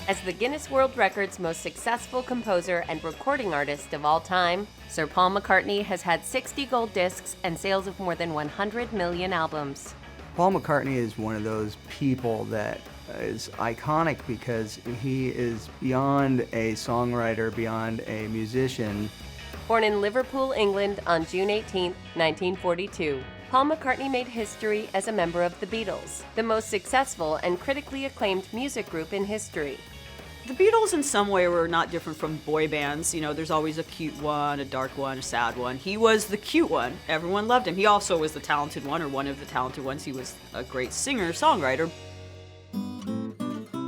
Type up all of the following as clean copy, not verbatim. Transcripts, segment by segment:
As the Guinness World Records most successful composer and recording artist of all time, Sir Paul McCartney has had 60 gold discs and sales of more than 100 million albums. Paul McCartney is one of those people that is iconic because he is beyond a songwriter, beyond a musician. Born in Liverpool, England on June 18, 1942, Paul McCartney made history as a member of the Beatles, the most successful and critically acclaimed music group in history. The Beatles in some way were not different from boy bands. You know, there's always a cute one, a dark one, a sad one. He was the cute one. Everyone loved him. He also was the talented one, or one of the talented ones. He was a great singer, songwriter.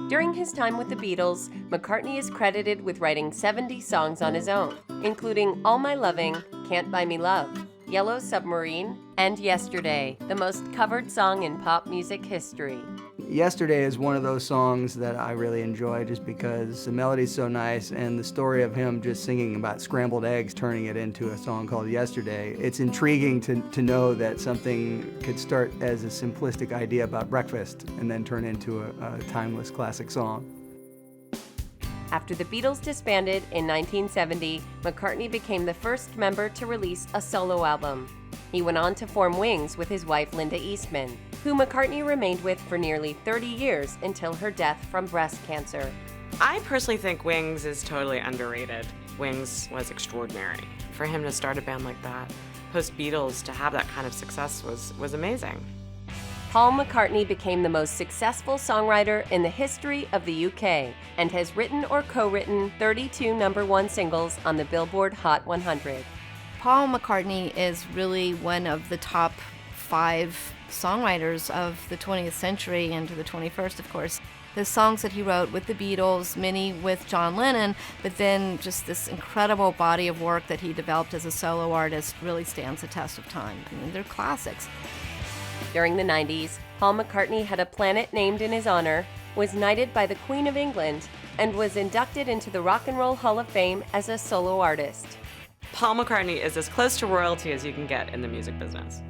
During his time with the Beatles, McCartney is credited with writing 70 songs on his own, including All My Loving, Can't Buy Me Love, Yellow Submarine, and Yesterday, the most covered song in pop music history. Yesterday is one of those songs that I really enjoy just because the melody's so nice, and the story of him just singing about scrambled eggs, turning it into a song called Yesterday. It's intriguing to know that something could start as a simplistic idea about breakfast and then turn into a timeless classic song. After the Beatles disbanded in 1970, McCartney became the first member to release a solo album. He went on to form Wings with his wife Linda Eastman, who McCartney remained with for nearly 30 years until her death from breast cancer. I personally think Wings is totally underrated. Wings was extraordinary. For him to start a band like that, post-Beatles, to have that kind of success was amazing. Paul McCartney became the most successful songwriter in the history of the UK and has written or co-written 32 #1 singles on the Billboard Hot 100. Paul McCartney is really one of the top 5 songwriters of the 20th century and to the 21st, of course. The songs that he wrote with the Beatles, many with John Lennon, but then just this incredible body of work that he developed as a solo artist really stands the test of time. I mean, they're classics. During the 90s, Paul McCartney had a planet named in his honor, was knighted by the Queen of England, and was inducted into the Rock and Roll Hall of Fame as a solo artist. Paul McCartney is as close to royalty as you can get in the music business.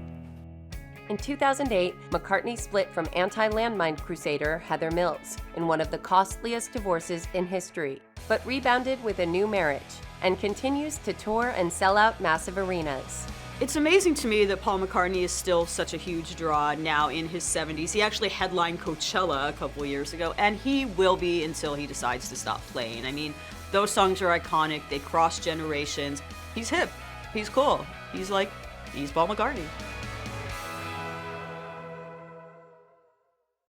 In 2008, McCartney split from anti-landmine crusader Heather Mills in one of the costliest divorces in history, but rebounded with a new marriage and continues to tour and sell out massive arenas. It's amazing to me that Paul McCartney is still such a huge draw now in his 70s. He actually headlined Coachella a couple years ago, and he will be until he decides to stop playing. I mean, those songs are iconic. They cross generations. He's hip. He's cool. He's Paul McCartney.